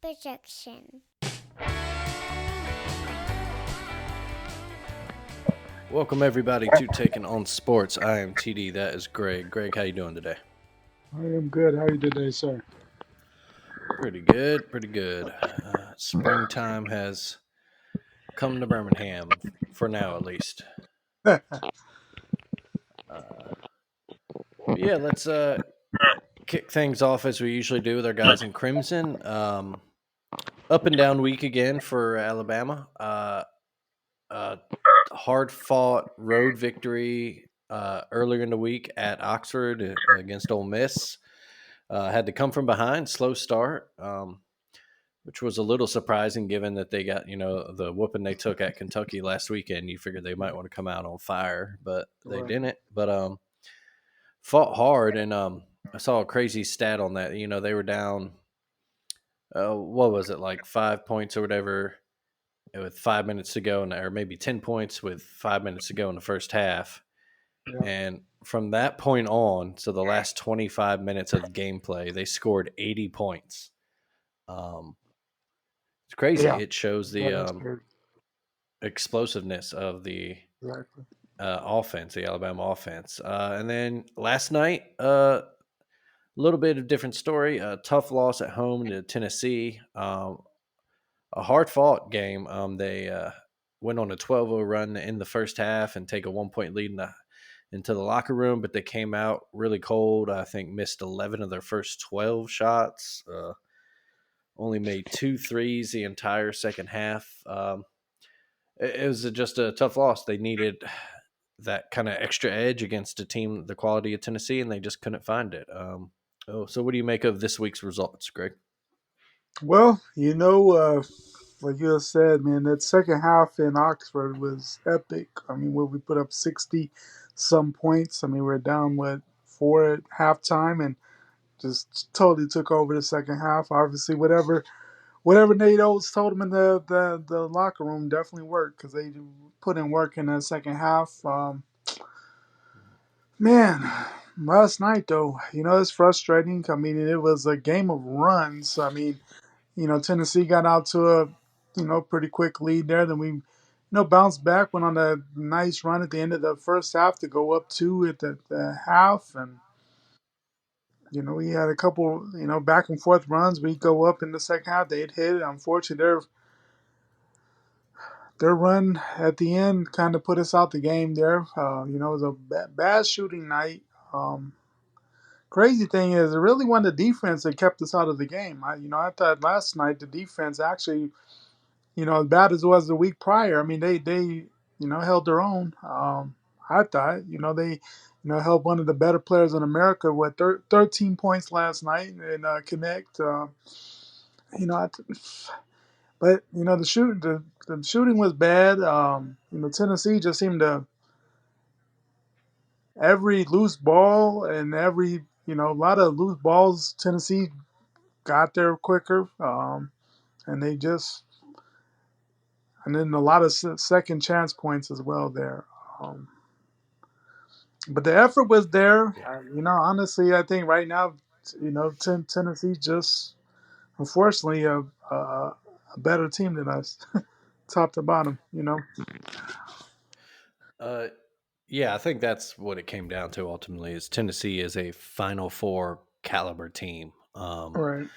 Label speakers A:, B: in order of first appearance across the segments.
A: projection.
B: Welcome everybody to Taking on Sports. I am TD. That is Greg. Greg, how you doing today?
C: I am good. How are you today, sir?
B: Pretty good. Pretty good. Springtime has come to Birmingham for now, at least. Uh, yeah, let's kick things off as we usually do with our guys in Crimson. Up and down week again for Alabama. Uh, Hard fought road victory earlier in the week at Oxford against Ole Miss. Had to come from behind, slow start, which was a little surprising given that they got, the whooping they took at Kentucky last weekend. You figured they might want to come out on fire, but they
C: Right.
B: didn't. But fought hard, and I saw a crazy stat on that. They were down, what was it, like 5 points or whatever with 5 minutes to go, or maybe 10 points with 5 minutes to go in the first half.
C: Yeah.
B: And from that point on, so the last 25 minutes of gameplay, they scored 80 points. It's crazy.
C: Yeah.
B: It shows
C: Yeah,
B: the
C: that's good.
B: explosiveness of the
C: Exactly.
B: offense, the Alabama offense. And then last night, a little bit of different story. A tough loss at home to Tennessee. A hard fought game. They went on a 12-0 run in the first half and take a 1 point lead into the locker room, but they came out really cold. I think missed 11 of their first 12 shots. Only made 2 threes the entire second half. It was just a tough loss. They needed that kind of extra edge against a team the quality of Tennessee, and they just couldn't find it. So what do you make of this week's results, Greg?
C: Well, like you said, man, that second half in Oxford was epic. I mean, where we put up 60 some points. I mean, we're down, four at halftime and just totally took over the second half. Obviously, whatever Nate Oates told them in the locker room definitely worked because they put in work in the second half. Man, last night though, it's frustrating. I mean, it was a game of runs. I mean, Tennessee got out to a, pretty quick lead there. Then we, bounced back, went on a nice run at the end of the first half to go up two at the half. And, we had a couple, back and forth runs. We go up in the second half. They'd hit it. Unfortunately, their run at the end kind of put us out the game there. It was a bad shooting night. Crazy thing is, it really wasn't the defense that kept us out of the game. I thought last night the defense actually, as bad as it was the week prior. I mean, they held their own. I thought, they, held one of the better players in America with 13 points last night in Connect. You know, I, but the shooting was bad. Tennessee just seemed to every loose ball and every a lot of loose balls. Tennessee got there quicker, and they just and then a lot of second chance points as well there. Um, but the effort was there.
B: Yeah.
C: Honestly, I think right now, Tennessee just unfortunately a better team than us, top to bottom.
B: Uh, yeah, I think that's what it came down to ultimately. Is Tennessee is a Final Four caliber team.
C: Right.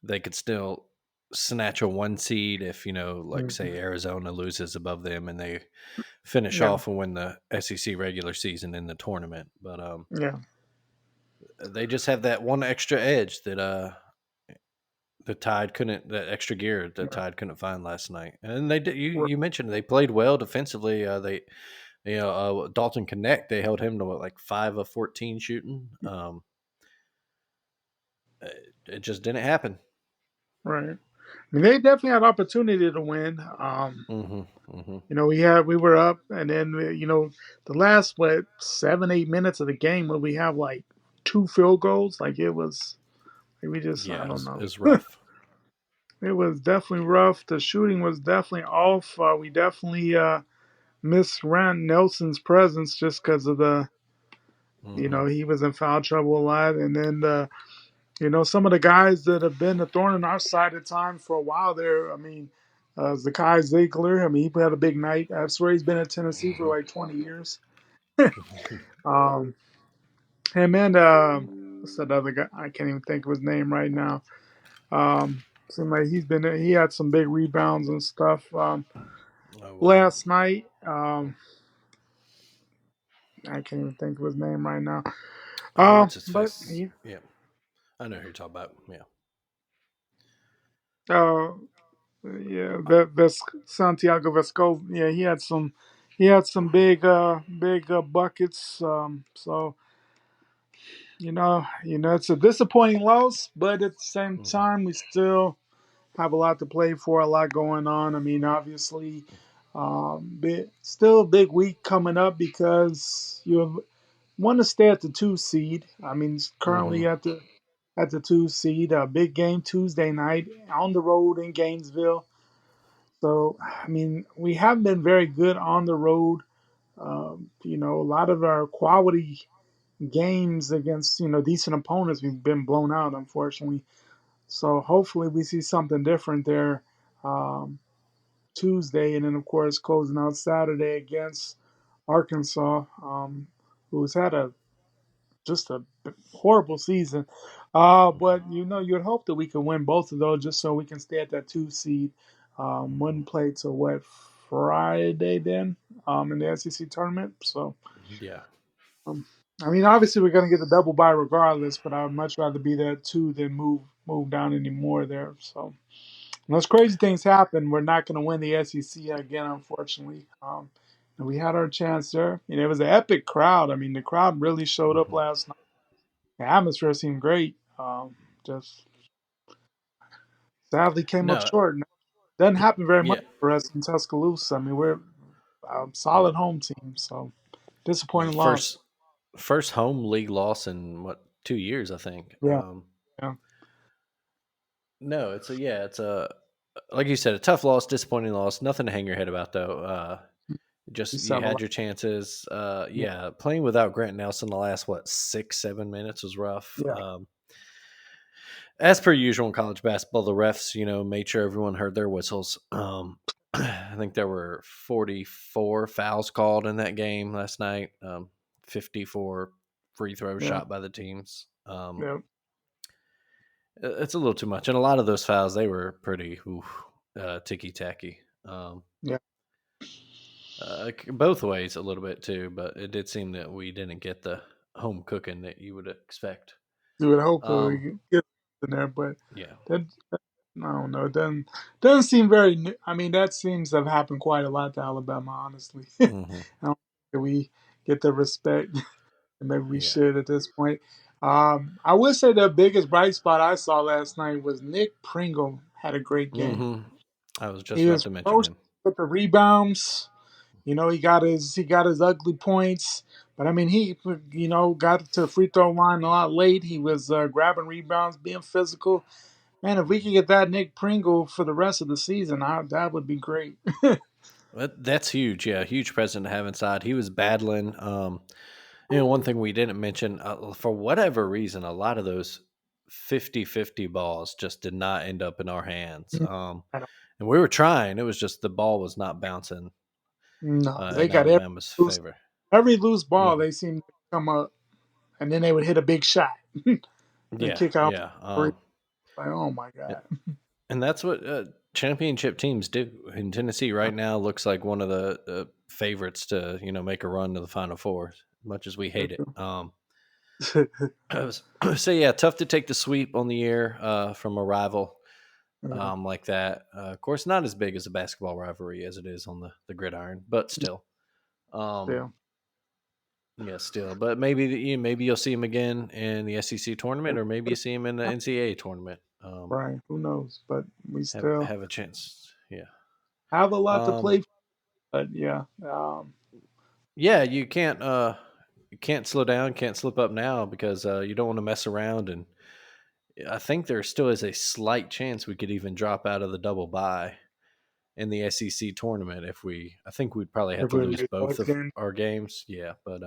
B: They could still snatch a 1 seed if like
C: Mhm.
B: say Arizona loses above them and they finish
C: Yeah.
B: off and win the SEC regular season in the tournament. But
C: Yeah.
B: they just have that one extra edge that that extra gear the
C: Right.
B: Tide couldn't find last night. And they did.
C: Right.
B: You mentioned they played well defensively. Dalton Connect, they held him to like 5 of 14 shooting. It just didn't happen.
C: Right. I mean, they definitely had opportunity to win.
B: Mm-hmm, mm-hmm.
C: We were up, and then the last 7-8 minutes of the game when we have like two field goals, like it was, like, we just I
B: Yeah,
C: don't
B: it
C: know.
B: was rough.
C: It was definitely rough. The shooting was definitely off. We definitely missed Rand Nelson's presence just because of the
B: Mm-hmm.
C: he was in foul trouble a lot, and then Some of the guys that have been a thorn in our side at times for a while there. I mean, Zakai Ziegler. I mean, he had a big night. I swear he's been at Tennessee for
B: Mhm.
C: like 20 years. Um, him and what's that other guy? I can't even think of his name right now. Seemed like he had some big rebounds and stuff
B: Oh,
C: last night. I can't even think of his name right now.
B: what's his
C: But
B: face?
C: he,
B: Yeah, I know who you're talking about. Yeah.
C: uh, yeah, Santiago Vesco. Yeah, he had some big buckets. So it's a disappointing loss, but at the same
B: Hmm.
C: time, we still have a lot to play for, a lot going on. I mean, obviously, still a big week coming up because you want to stay at the 2 seed. I mean, it's
B: Hmm.
C: currently at the 2 seed. A big game Tuesday night on the road in Gainesville. So, I mean, we have been very good on the road. A lot of our quality games against decent opponents, we've been blown out, unfortunately. So hopefully we see something different there um, Tuesday, and then of course closing out Saturday against Arkansas, who's had a just a horrible season. But you'd hope that we could win both of those just so we can stay at that 2 seed. Wouldn't play till what Friday then in the SEC tournament. So
B: Yeah.
C: um, I mean, obviously we're going to get the double bye regardless, but I'd much rather be there 2 than move down anymore there. So unless crazy things happen, we're not going to win the SEC again, unfortunately. And we had our chance there. It was an epic crowd. I mean, the crowd really showed up
B: Hmm.
C: last night. The atmosphere seemed great. Just sadly came up
B: No.
C: short. Doesn't happen very much
B: Yeah.
C: for us in Tuscaloosa. I mean, we're a solid
B: Hmm.
C: home team, so
B: Yeah.
C: disappointing loss.
B: First home league loss in what 2 years, I think.
C: Yeah, yeah.
B: No, it's a like you said, a tough loss, disappointing loss. Nothing to hang your head about though.
C: We
B: Just
C: still
B: you
C: have a
B: had
C: lot.
B: your chances.
C: Yeah,
B: Yeah, playing without Grant Nelson the last what 6 7 minutes was rough.
C: yeah,
B: As per usual in college basketball, the refs made sure everyone heard their whistles. I think there were 44 fouls called in that game last night. 54 free throws
C: yeah,
B: shot by the teams.
C: yeah,
B: It's a little too much, and a lot of those fouls they were pretty ticky tacky.
C: yeah.
B: Both ways a little bit too, but it did seem that we didn't get the home cooking that you would expect.
C: We would hopefully we
B: Um,
C: can get in there, but
B: yeah.
C: that I don't know. It doesn't seem very. I mean, that seems to have happened quite a lot to Alabama, honestly. I
B: Hmm.
C: don't think we get the respect that maybe we
B: Yeah.
C: should at this point. I would say the biggest bright spot I saw last night was Nick Pringle had a great game.
B: Hmm. I was just
C: He
B: about
C: was
B: to mention
C: ferocious
B: him.
C: with the rebounds. He got his ugly points, but I mean he got to the free throw line a lot late. He was grabbing rebounds, being physical. Man, if we could get that Nick Pringle for the rest of the season, that would be great.
B: That's huge. Yeah, huge present to have inside. He was battling. One thing we didn't mention, for whatever reason, a lot of those 50-50 balls just did not end up in our hands.
C: I don't
B: And we were trying. It was just the ball was not bouncing
C: know. They
B: in
C: got every
B: Alabama's
C: loose,
B: favor.
C: every loose ball.
B: Hmm.
C: They seem to come up, and then they would hit a big shot and
B: Yeah,
C: kick out.
B: yeah.
C: Three. Like, oh my
B: And
C: god.
B: and that's what championship teams do. In Tennessee right now looks like one of the favorites to make a run to the Final Four. Much as we hate it. So yeah, tough to take the sweep on the year from a rival
C: Yeah,
B: like that. Of course, not as big as a basketball rivalry as it is on the gridiron, but still. Um,
C: still,
B: yeah, still. But maybe you'll see him again in the SEC tournament, or maybe you see him in the NCAA tournament.
C: right? Who knows? But we
B: Have
C: still
B: have a chance. Yeah.
C: have a lot to
B: Um,
C: play for. But yeah,
B: yeah, you can't slow down, can't slip up now because you don't want to mess around. And I think there still is a slight chance we could even drop out of the double bye. in the SEC tournament if I think we'd probably have
C: If
B: to
C: we
B: lose
C: lose
B: both
C: both
B: of
C: games,
B: our games. Yeah, but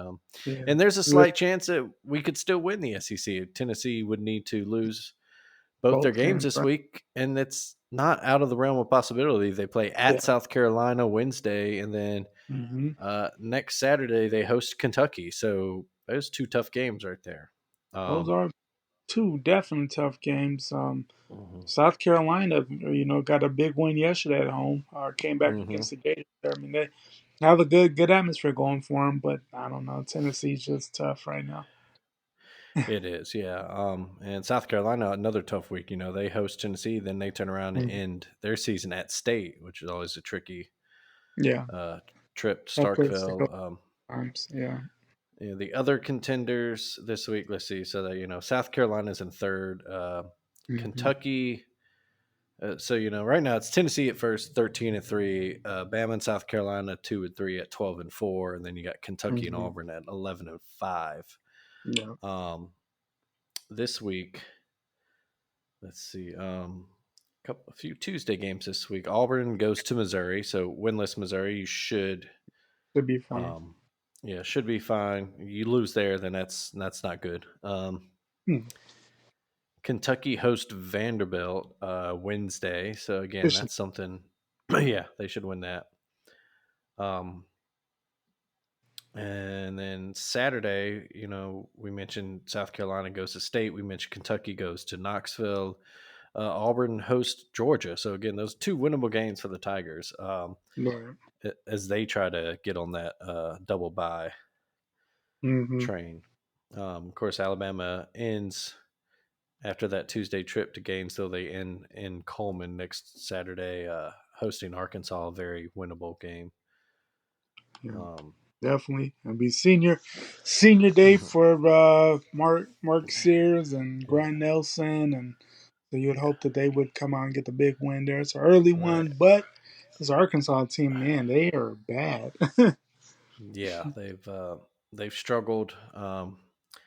C: yeah.
B: and there's a
C: With
B: slight chance that we could still win the SEC. Tennessee would need to lose both their
C: both
B: games
C: games,
B: this
C: right?
B: week, and it's not out of the realm of possibility. They play at
C: Yeah.
B: South Carolina Wednesday, and then
C: Hmm.
B: next Saturday they host Kentucky. So those two tough games right there.
C: Those
B: Um,
C: are two definitely tough games.
B: mhm,
C: South Carolina, got a big win yesterday at home. Came back
B: mhm.
C: against the Gators. I mean, they have a good atmosphere going for them, but I don't know. Tennessee's just tough right now.
B: It is, yeah. And South Carolina, another tough week. They host Tennessee, then they turn around and
C: Mhm.
B: end their season at State, which is always a tricky
C: Yeah,
B: uh, trip to
C: tough place to go
B: Starkville.
C: times. Yeah.
B: The other contenders this week, let's see. So that South Carolina's in third.
C: Hmm.
B: Kentucky. So right now it's Tennessee at first, 13-3. Bama and South Carolina 2-3 at 12-4, and then you got Kentucky and
C: Hmm.
B: Auburn at 11-5.
C: Yeah.
B: Um, this week, let's see. A few Tuesday games this week. Auburn goes to Missouri, so winless Missouri, you should,
C: Should be fine.
B: um, yeah, should be fine. You lose there, then that's not good.
C: Hmm.
B: Kentucky host Vanderbilt Wednesday, so again,
C: Fishing.
B: that's something. Yeah, they should win that. Um, and then Saturday, we mentioned South Carolina goes to State. We mentioned Kentucky goes to Knoxville. Auburn hosts Georgia. So again, those two winnable games for the Tigers
C: Right.
B: as they try to get on that double bye
C: Hmm.
B: train. Of course, Alabama ends after that Tuesday trip to Gainesville. They end in Coleman next Saturday, hosting Arkansas. A very winnable game.
C: Yeah.
B: Um,
C: Definitely. It'll be senior day
B: mhm.
C: for Mark Sears and
B: Yeah,
C: Grant Nelson, and so you'd hope that they would come out and get the big win there. It's an early one,
B: right.
C: but this Arkansas team, man, they are bad.
B: Yeah, they've struggled. Have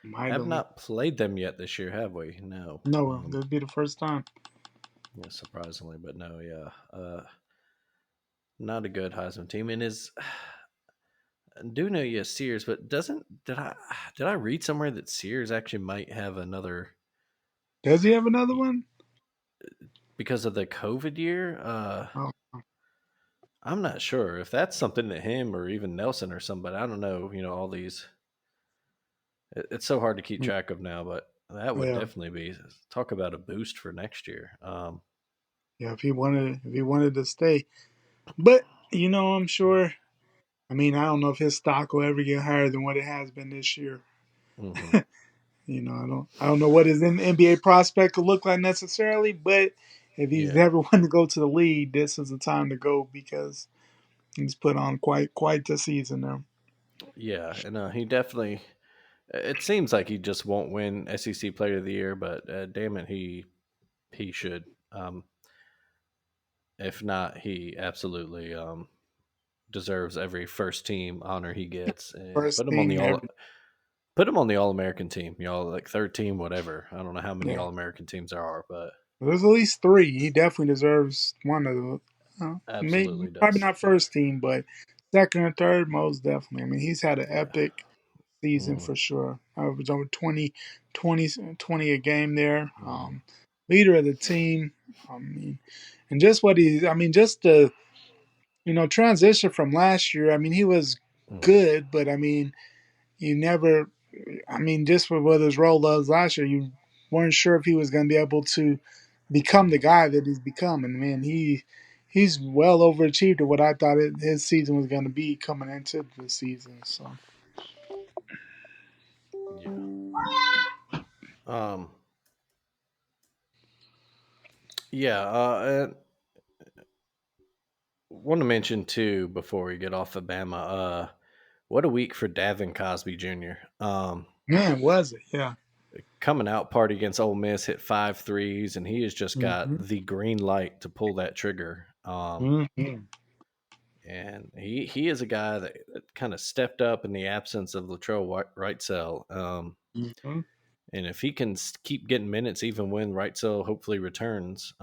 C: Mightily.
B: not played them yet this year, have we? No.
C: No, that'd be the first time.
B: Yeah, surprisingly, but no, yeah, not a good Heisman team. And is I do know you Sears, but doesn't did I read somewhere that Sears actually might have another
C: Does he have another one?
B: because of the COVID year?
C: Oh,
B: I'm not sure if that's something that him or even Nelson or somebody. I don't know. All these. It's so hard to keep track of now, but that would
C: yeah,
B: definitely be talk about a boost for next year.
C: yeah. If he wanted to stay, but I'm sure. I mean, I don't know if his stock will ever get higher than what it has been this year.
B: Hmm.
C: I don't know what his NBA prospect could look like necessarily, but if he's
B: Yeah,
C: ever wanting to go to the league, this is the time to go because he's put on quite the season now.
B: yeah, and he definitely. It seems like he just won't win SEC Player of the Year, but damn it, he should. If not, he absolutely deserves every first team honor he gets, and
C: First team, every
B: put him on the All American team. Like third team, whatever. I don't know how many
C: yeah.
B: All American teams there are, but
C: There's at least three. He definitely deserves one of them. Maybe
B: absolutely
C: probably
B: does.
C: not
B: Yeah.
C: first team, but second or third, most definitely. I mean, he's had an
B: Yeah.
C: epic season
B: Hmm.
C: for sure. I was over 20 a game there.
B: Hmm.
C: Leader of the team. I mean, and just what he, I mean, just the transition from last year. I mean, he was
B: Hmm.
C: good, but I mean, you never. I mean, just for what his role was last year, you weren't sure if he was going to be able to become the
B: Hmm.
C: guy that he's become. And man, he's well overachieved at what I thought his season was going to be coming into the season. So
B: Yeah. Um. Yeah. And want to mention too before we get off of Bama. What a week for Davin Cosby Jr.
C: man, was it? Yeah.
B: Coming out party against Ole Miss, hit 5 threes, and he has just got
C: Hmm.
B: the green light to pull that trigger.
C: Hmm.
B: And he is a guy that kind of stepped up in the absence of Latrell Wrightsell.
C: Hmm.
B: And if he can keep getting minutes, even when Wrightsell hopefully returns,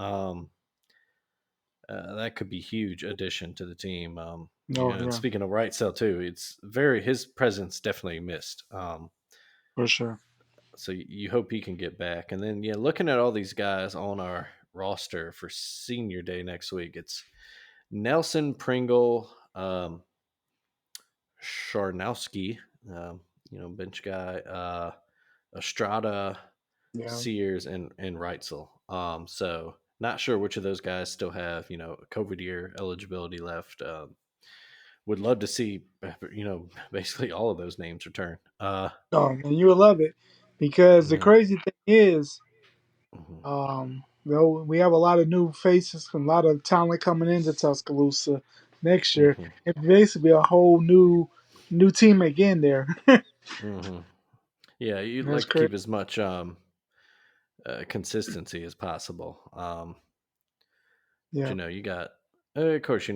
B: That could be huge addition to the team.
C: Oh
B: And
C: yeah,
B: speaking of Right Cell too, it's very his presence definitely missed.
C: for sure.
B: So you hope he can get back. And then yeah, looking at all these guys on our roster for Senior Day next week, it's Nelson Pringle, Sharnowski, bench guy, Estrada,
C: Yeah.
B: Sears, and Reitzel. So not sure which of those guys still have COVID year eligibility left. Would love to see basically all of those names return.
C: Oh, and you will love it because the
B: Yeah.
C: crazy thing is,
B: Mhm,
C: though we have a lot of new faces, a lot of talent coming into Tuscaloosa next year.
B: mhm,
C: It's basically a whole new team again there.
B: mhm. Yeah, you'd
C: That's
B: like to
C: crazy.
B: keep as much consistency as possible. But
C: Yeah.
B: you got, of course,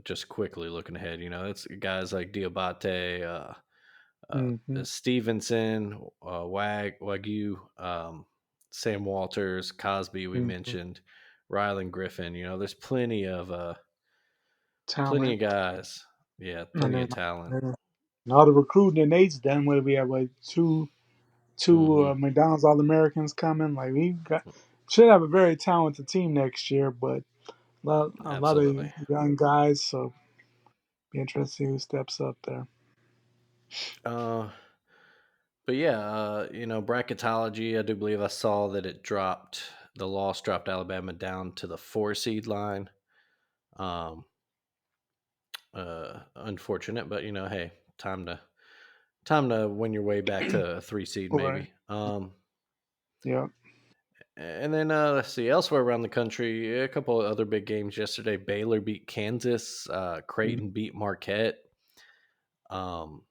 B: just quickly looking ahead, it's guys like Diabate,
C: Hmm.
B: Stevenson, Wagyu, Sam Walters, Cosby. We
C: Hmm.
B: mentioned Rylan Griffin. There's plenty
C: Talent,
B: of guys. Yeah,
C: and
B: plenty
C: then
B: of talent.
C: all the recruiting that Nate's done. Whether we have like two
B: Hmm.
C: McDonald's All Americans coming, like we got should have a very talented team next year, but a lot of
B: Absolutely.
C: young guys. So be interesting to see who steps up there.
B: Uh, but yeah, bracketology. I do believe I saw that the loss dropped Alabama down to the 4 seed line. Um, Unfortunate, but hey, time to win your way back to a 3 seed
C: Right.
B: maybe.
C: Yeah.
B: And then let's see elsewhere around the country, a couple of other big games yesterday. Baylor beat Kansas.
C: Mm.
B: Creighton beat Marquette. Um,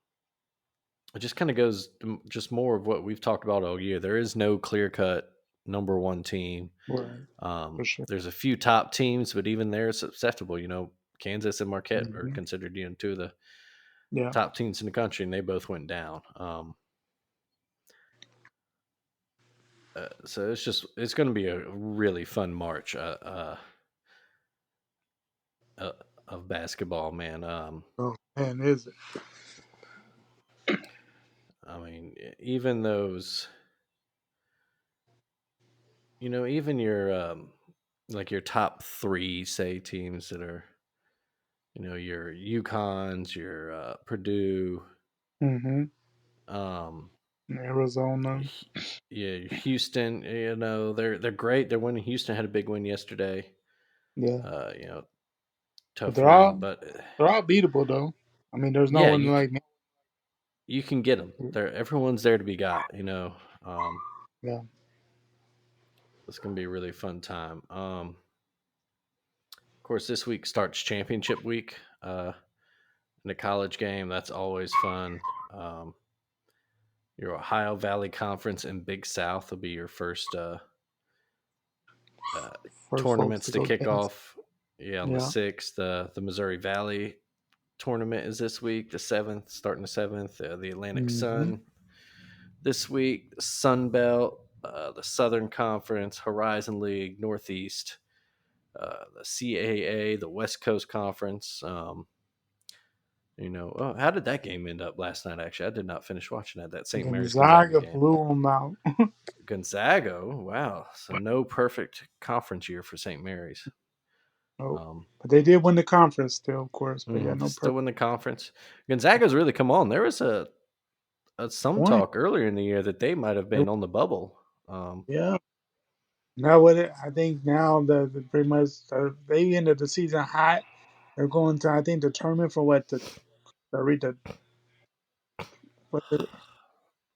B: it just kind of goes just more of what we've talked about all year. There is no clear cut number one team.
C: Right. For sure.
B: There's a few top teams, but even they're susceptible. Kansas and Marquette are
C: Hmm.
B: considered two of the
C: Yeah.
B: top teams in the country, and they both went down. So it's going to be a really fun March uh, of basketball, man.
C: Oh man, is it?
B: I mean, even those, even your like your top three, say teams that are, your UConns, your Purdue,
C: Mm-hmm.
B: um,
C: Arizona.
B: H- yeah, Houston. They're great. They're winning. Houston had a big win yesterday.
C: Yeah.
B: Uh, you know,
C: But
B: tough
C: they're
B: win,
C: all
B: but
C: they're all beatable though. I mean, there's no
B: yeah,
C: one like me.
B: you can get them. There, everyone's there to be got.
C: Yeah.
B: It's gonna be a really fun time. Of course, this week starts championship week. In a college game, that's always fun. Your Ohio Valley Conference and Big South will be your first uh,
C: For folks
B: tournaments
C: to
B: to
C: go
B: kick
C: dance.
B: off. Yeah, on the
C: Yeah.
B: 6th, the Missouri Valley tournament is this week. The 7th, starting the 7th. The Atlantic
C: Mm-hmm.
B: Sun this week. The Sun Belt, the Southern Conference, Horizon League, Northeast, the CAA, the West Coast Conference. How did that game end up last night? Actually, I did not finish watching that St. Mary's Gonzaga
C: Gonzaga
B: game.
C: blew them out.
B: Gonzaga, oh, wow. So no perfect conference year for St. Mary's.
C: Nope.
B: Um,
C: But they did win the conference still, of course. But yeah, no
B: Still
C: perfect
B: in the conference. Gonzaga's really come on. There was some
C: point.
B: talk earlier in the year that they might have been on the bubble.
C: Yeah. Now what I think now the pretty much they ended the season hot. They're going to I think the tournament for what the read the what the, I'm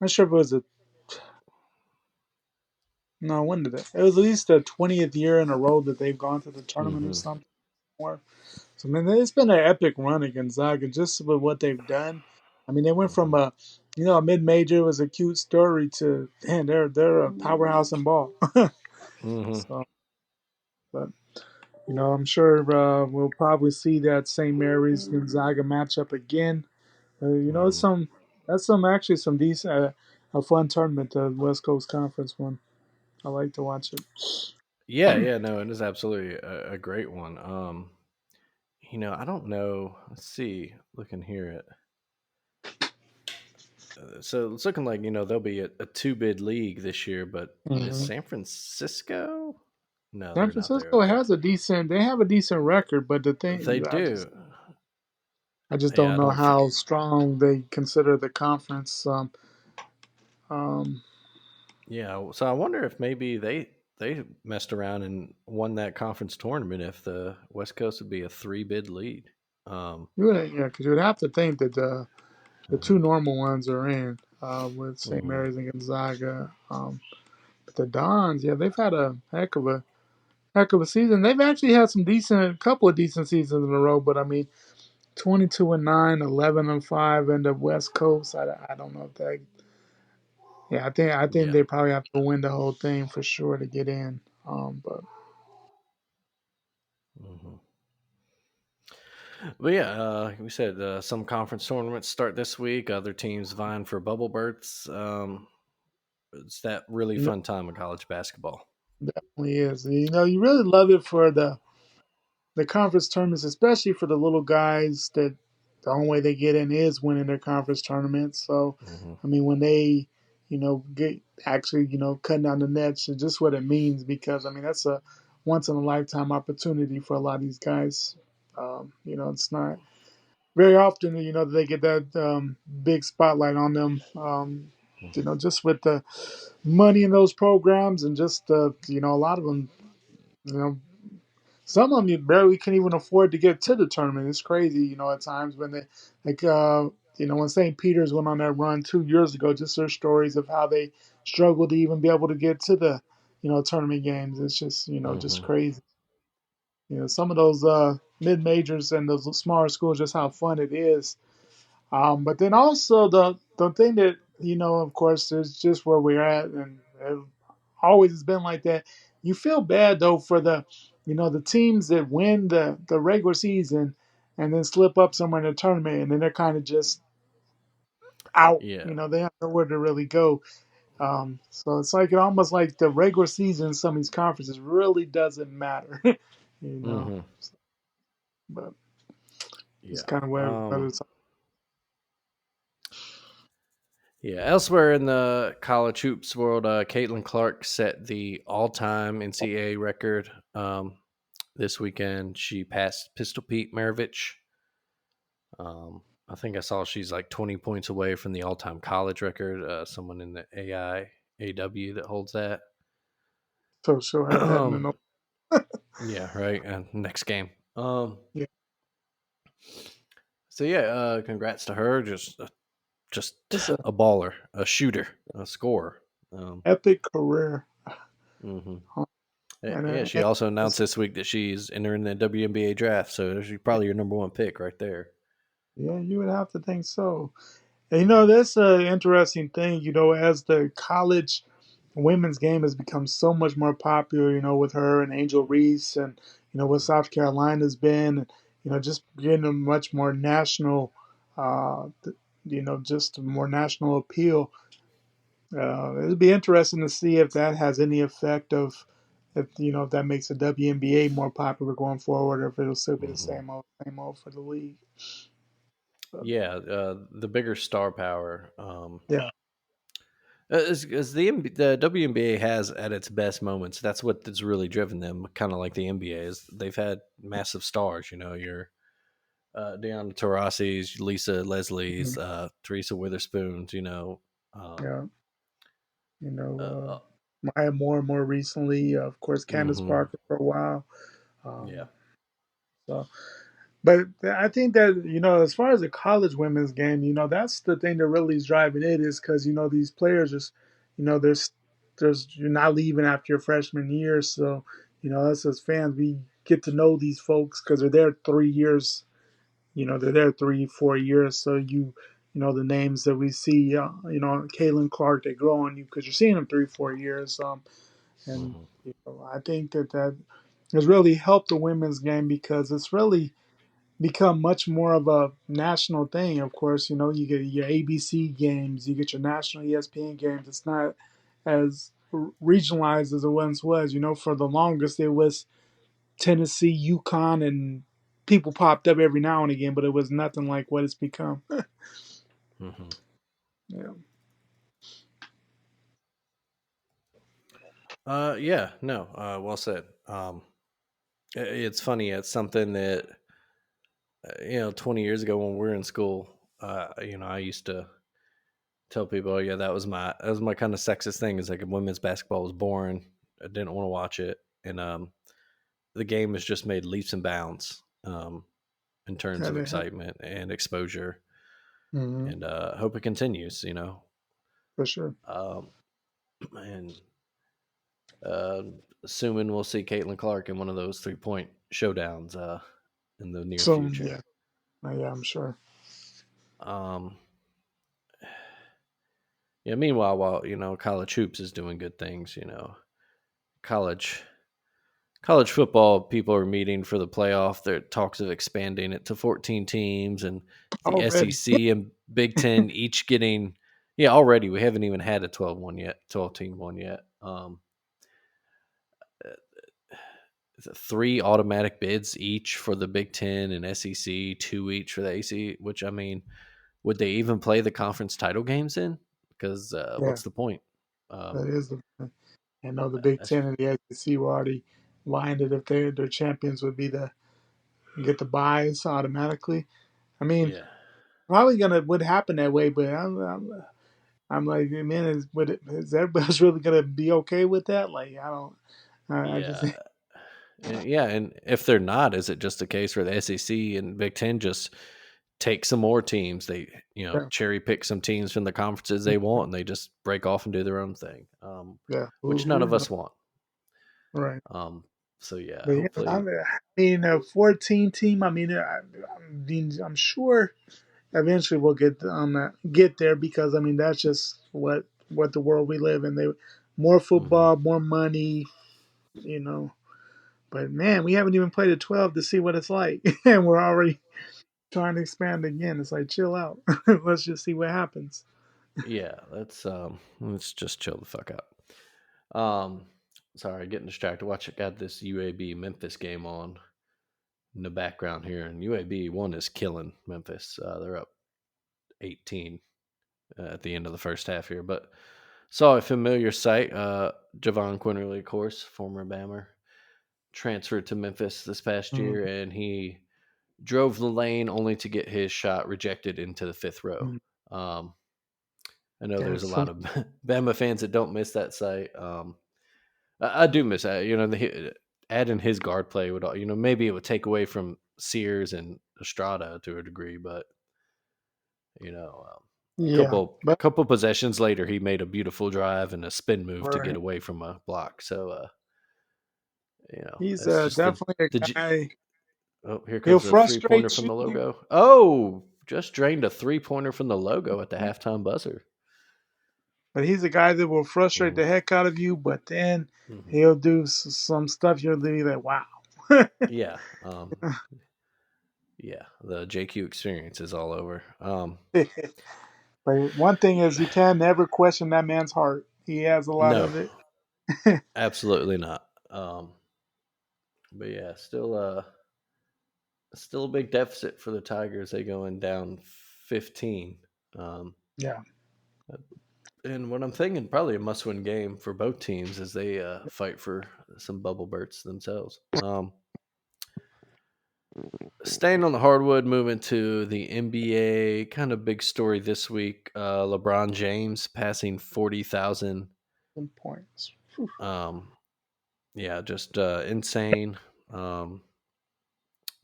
C: not sure if it was a no when did it was at least the 20th year in a row that they've gone to the tournament or
B: Hmm.
C: something more. So I mean it's been an epic run at Gonzaga just with what they've done. I mean they went from
B: Hmm.
C: a mid major was a cute story to man they're a powerhouse in ball.
B: Hmm.
C: So but I'm sure we'll probably see that St. Mary's Gonzaga matchup again. It's
B: Hmm.
C: some actually some decent, a fun tournament, the West Coast Conference one. I like to watch it.
B: Yeah, yeah, no, it is absolutely a great one. I don't know. Let's see. Looking here at so it's looking like there'll be a two bid league this year, but is
C: Mhm.
B: San Francisco? No,
C: San
B: they're not there.
C: Francisco
B: Okay,
C: has a decent. They have a decent record, but the
B: they
C: thing,
B: do.
C: I just
B: Yeah,
C: don't
B: I
C: know
B: don't think.
C: how strong they consider the conference. Um,
B: Yeah, so I wonder if maybe they messed around and won that conference tournament. If the West Coast would be a three bid lead. Um,
C: yeah, because you would have to think that the
B: mhm,
C: two normal ones are in with St.
B: mhm.
C: Mary's and Gonzaga. But the Dons, yeah, they've had a heck of a season. They've actually had some decent, couple of decent seasons in a row. But I mean, 22-9, 11-5 in the West Coast. I don't know if that. Yeah, I think
B: Yeah.
C: they probably have to win the whole thing for sure to get in. But
B: Mhm. But yeah, like we said, some conference tournaments start this week. Other teams vying for bubble berths. It's that really
C: you know,
B: fun time of college basketball.
C: definitely is. You really love it for the conference tournaments, especially for the little guys that the only way they get in is winning their conference tournaments. So,
B: Hmm.
C: I mean, when they, get actually, cutting down the nets, and just what it means, because I mean, that's a once in a lifetime opportunity for a lot of these guys. It's not very often, that they get that big spotlight on them. Just with the money in those programs and just, a lot of them, you know, some of them you barely can even afford to get to the tournament. It's crazy, at times when they like when St. Peter's went on that run 2 years ago, just their stories of how they struggled to even be able to get to the tournament games. It's just just
B: Hmm.
C: crazy. Some of those mid majors and those smaller schools, just how fun it is. But then also the thing that of course, is just where we're at, and it always has been like that. You feel bad though for the teams that win the regular season and then slip up somewhere in the tournament, and then they're kind of just out.
B: Yeah.
C: They have nowhere to really go. So it's like it almost like the regular season in some of these conferences really doesn't matter. you know,
B: Hmm.
C: but it's
B: Yeah.
C: kind of whether it's
B: Yeah. Elsewhere in the college hoops world, Caitlin Clark set the all-time NCAA record this weekend. She passed Pistol Pete Maravich. I think I saw she's like 20 points away from the all-time college record. Someone in the AIAW that holds that.
C: so she'll have that in the no.
B: Yeah, right. Next game. Um,
C: Yeah,
B: so yeah, congrats to her. Just
C: it's a
B: a baller, a shooter, a scorer. Um,
C: epic career.
B: hmm
C: Huh? And,
B: Yeah,
C: uh,
B: she
C: and
B: also announced this week that she's entering the WNBA draft, so she's probably your number one pick right there.
C: yeah, you would have to think so. And
B: Hmm.
C: that's an interesting thing. As the college women's game has become so much more popular. With her and Angel Reese, and what South Carolina's been, and just getting a much more national, just more national appeal. It'd be interesting to see if that has any effect of if that makes the WNBA more popular going forward, or if it'll still be the
B: Hmm.
C: same old for the league. But,
B: Yeah, the bigger star power.
C: yeah,
B: As the WNBA has at its best moments, that's what has really driven them. Kind of like the NBA is, they've had massive stars. Your Deanna Taurasi's, Lisa Leslie's,
C: mhm,
B: Teresa Witherspoon's. Um,
C: yeah,
B: uh, uh,
C: Maya Moore more recently, of course, Candace
B: hmm
C: Parker for a while.
B: yeah,
C: Um, so, but I think that as far as the college women's game, that's the thing that really is driving it, is because these players just, there's you're not leaving after your freshman year, so us as fans, we get to know these folks because they're there 3 years. They're there 3 4 years, so the names that we see, Kaylin Clark, they grow on you because you're seeing them 3 4 years. And
B: hmm
C: I think that has really helped the women's game because it's really become much more of a national thing. Of course, you get your ABC games, you get your national ESPN games. It's not as regionalized as it once was. You know, for the longest it was Tennessee, Yukon, and people popped up every now and again, but it was nothing like what it's become.
B: Hmm.
C: Yeah.
B: Yeah, no, well said. It's funny. It's something that 20 years ago when we were in school, I used to tell people, "Oh yeah, that was my kind of sexist thing. Is like women's basketball was boring. I didn't want to watch it, and the game has just made leaps and bounds in terms of excitement and exposure,
C: Mm-hmm.
B: and hope it continues.
C: For sure.
B: Um, and uh, assuming we'll see Caitlin Clark in one of those 3-point showdowns in the near
C: So
B: future.
C: yeah, yeah, I'm sure.
B: Um, yeah. Meanwhile, while college hoops is doing good things, college college football people are meeting for the playoff. There are talks of expanding it to 14 teams, and the
C: Already.
B: SEC and Big Ten each getting. Yeah, already we haven't even had a 12 team one yet. Three automatic bids each for the Big Ten and SEC, two each for the AC. Which, I mean, would they even play the conference title games in? Because
C: Yeah,
B: what's the point? Um,
C: that is the. I know the Big
B: that's
C: Ten and the SEC were already lined it if their champions would be the get the buys automatically. I mean,
B: yeah,
C: probably gonna would happen that way, but I'm like, man, is everybody else really gonna be okay with that? Like, I don't. I just
B: yeah. Yeah, and if they're not, is it just a case where the SEC and Big Ten just take some more teams? They,
C: yeah,
B: cherry pick some teams from the conferences they want, and they just break off and do their own thing,
C: yeah.
B: which none
C: Who's
B: of us want.
C: right?
B: So yeah,
C: But yeah,
B: hopefully.
C: I mean, a 14 team. I mean, I'm sure eventually we'll get there because I mean that's just what the world we live in. They more
B: Hmm.
C: football, more money, you know. But man, we haven't even played a 12 to see what it's like, and we're already trying to expand again. It's like chill out. Let's just see what happens.
B: Yeah, let's just chill the fuck out. Um, Sorry, getting distracted. Watch it. Got this UAB Memphis game on in the background here, and UAB one is killing Memphis. They're up 18 at the end of the first half here. But saw a familiar sight. Javon Quinterly, of course, former Bammer, transferred to Memphis this past year, and he drove the lane only to get his shot rejected into the fifth row.
C: Mm-hmm.
B: Um, I know
C: Yeah,
B: there's a lot of Bama fans that don't miss that sight. I do miss that. Adding his guard play would, maybe it would take away from Sears and Estrada to a degree, but
C: yeah,
B: couple
C: but
B: couple possessions later, he made a beautiful drive and a spin move to get
C: right.
B: away from a block. So,
C: He's
B: that's just
C: definitely
B: the.
C: a guy.
B: Oh, here
C: He'll
B: comes a 3-pointer
C: frustrate
B: from the
C: you,
B: logo. Oh, just drained a 3-pointer from the logo at the halftime buzzer.
C: but he's a guy that will frustrate
B: Hmm.
C: the heck out of you. But then
B: Hmm.
C: he'll do some stuff you'll be like, wow.
B: Yeah, yeah. The JQ experience is all over.
C: But one thing is, you can never question that man's heart. He has a lot
B: No,
C: of it.
B: absolutely not. But yeah, still a big deficit for the Tigers. They going down 15. Um,
C: Yeah,
B: and what I'm thinking, probably a must-win game for both teams as they fight for some bubble berths themselves. Staying on the hardwood, moving to the NBA, kind of big story this week. LeBron James passing 40,000.
C: some points.
B: Um, yeah, just insane. Um,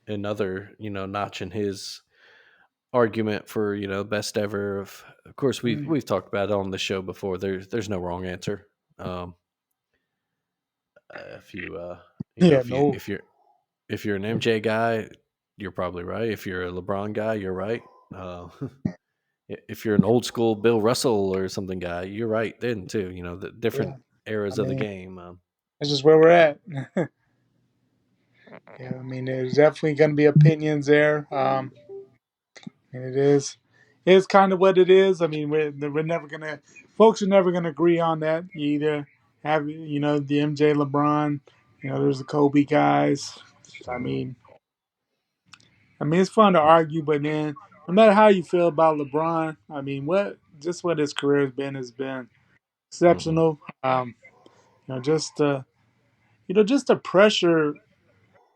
B: Another, notch in his argument for best ever. Of course, we've
C: Mm.
B: we've talked about it on the show before. There's no wrong answer. Um, if you
C: Yeah,
B: if you
C: no.
B: if you're an MJ guy, you're probably right. If you're a LeBron guy, you're right. Uh, if you're an old school Bill Russell or something guy, you're right then too. The
C: Yeah,
B: different
C: I
B: eras of the
C: mean,
B: game.
C: that's just where we're at. Yeah, I mean, there's definitely going to be opinions there. And it's kind of what it is. I mean, we're never gonna, folks are never gonna agree on that either. have the MJ LeBron. There's the Kobe guys. I
B: Mhm.
C: mean, it's fun to argue, but then no matter how you feel about LeBron, I mean, what his career has been
B: Mhm.
C: exceptional. Just just the pressure.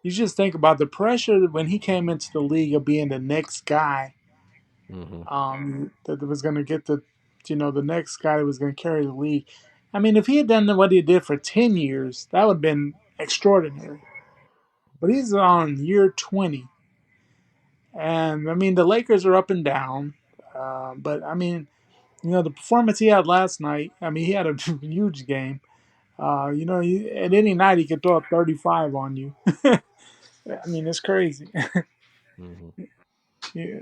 C: You just think about the pressure when he came into the league of being the next guy
B: Mhm.
C: that was going to get the next guy that was going to carry the league. I mean, if he had done what he did for 10 years, that would have been extraordinary. But he's on year 20. And I mean, the Lakers are up and down. But I mean, the performance he had last night, I mean, he had a huge game. At any night he could throw up 35 on you. I mean, it's crazy.
B: Mhm.
C: Yeah,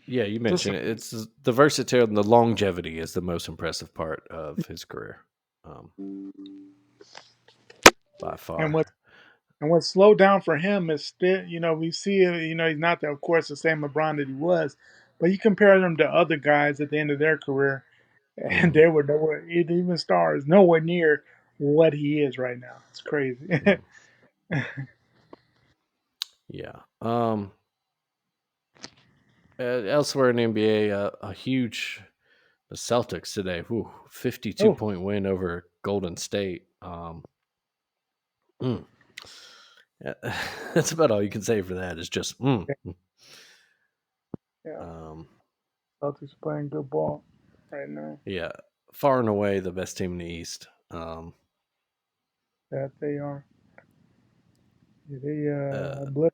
B: Yeah, you
C: just,
B: mentioned it. It's the versatility and the longevity is the most impressive part of his career, um, by
C: and
B: far.
C: what slowed down for him is still, we see, he's not, of course, the same LeBron that he was, but you compare him to other guys at the end of their career, and
B: Mhm.
C: they were nowhere, even stars, nowhere near what he is right now. It's crazy.
B: Mhm. Yeah. Elsewhere in the NBA, a huge the Celtics today. Whew, 52
C: Oh,
B: point win over Golden State. Mm. Yeah, that's about all you can say for that. Is just
C: yeah, yeah.
B: um,
C: Celtics playing good ball right now.
B: yeah, far and away the best team in the East.
C: That they are. Yeah, they
B: Uh,
C: obliterated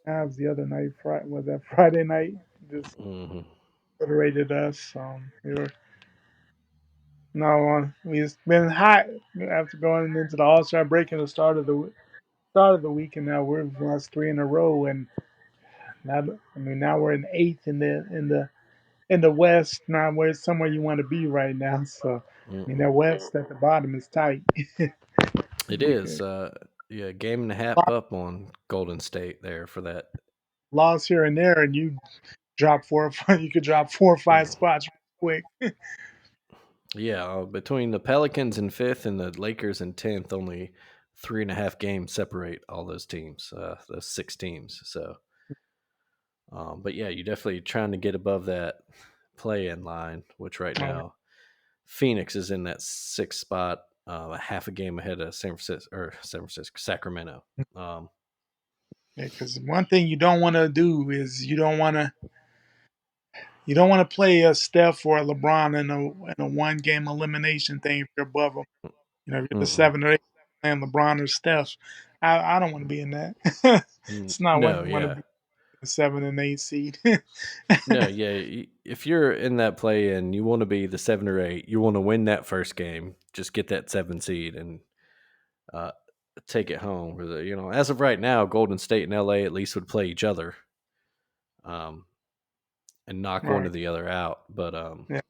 C: Cavs the other night. Was that Friday night? Just
B: mhm,
C: obliterated us. We were no one. We've been hot after going into the All Star break in the start of the week, and now we've lost three in a row. And now, now we're in eighth in the West. Now we're somewhere you want to be right now. So,
B: mm-mm.
C: that West at the bottom is tight.
B: It is. Yeah, game and a half up on Golden State there for that.
C: Loss here and there, and you drop four. You could drop 4 or 5 spots real quick.
B: Yeah, between the Pelicans in fifth and the Lakers in 10th, only 3.5 games separate all those teams, those 6 teams. So, but yeah, you're definitely trying to get above that play in line, which right
C: Oh,
B: now Phoenix is in that sixth spot, a half a game ahead of San Francisco, Sacramento. Um,
C: yeah, because one thing you don't want to do is you don't want to play a Steph or a LeBron in a 1 game elimination thing if you're above them. If you're the
B: mm-mm.
C: 7 or 8 playing LeBron or Steph, I don't want to be in that. It's not what
B: No,
C: I want to
B: yeah,
C: be a 7 and 8 seed.
B: no, yeah. If you're in that play and you want to be the 7 or 8, you want to win that first game, just get that 7 seed and uh, take it home. As of right now, Golden State and LA at least would play each other, um, and knock one or
C: Right?
B: the other out. But
C: Yeah,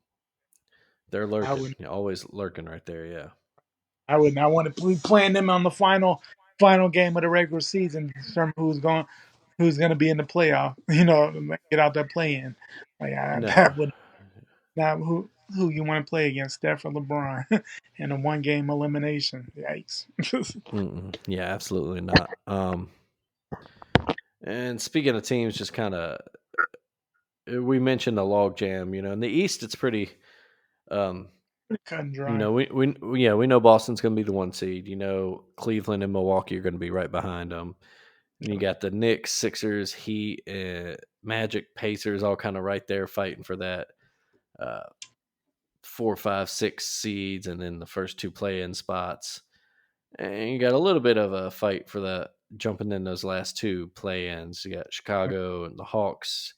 B: they're
C: I
B: lurking,
C: would.
B: always lurking right there. Yeah.
C: I would not want to be playing them on the final game of the regular season to determine who's going to be in the playoff. Get out there playing. Like
B: No.
C: that would not who you want to play against, Steph or LeBron, in a 1 game elimination. Yikes!
B: Mm-mm. Yeah, absolutely not. And speaking of teams, just kind of we mentioned the log jam. In the East, it's pretty. Um,
C: Pretty cut and dry.
B: we know Boston's going to be the 1 seed. Cleveland and Milwaukee are going to be right behind them. And you got the Knicks, Sixers, Heat, Magic, Pacers, all kind of right there fighting for that 4, 5, 6 seeds, and then the first two play-in spots. And you got a little bit of a fight for that jumping in those last two play-ins. You got Chicago and the Hawks,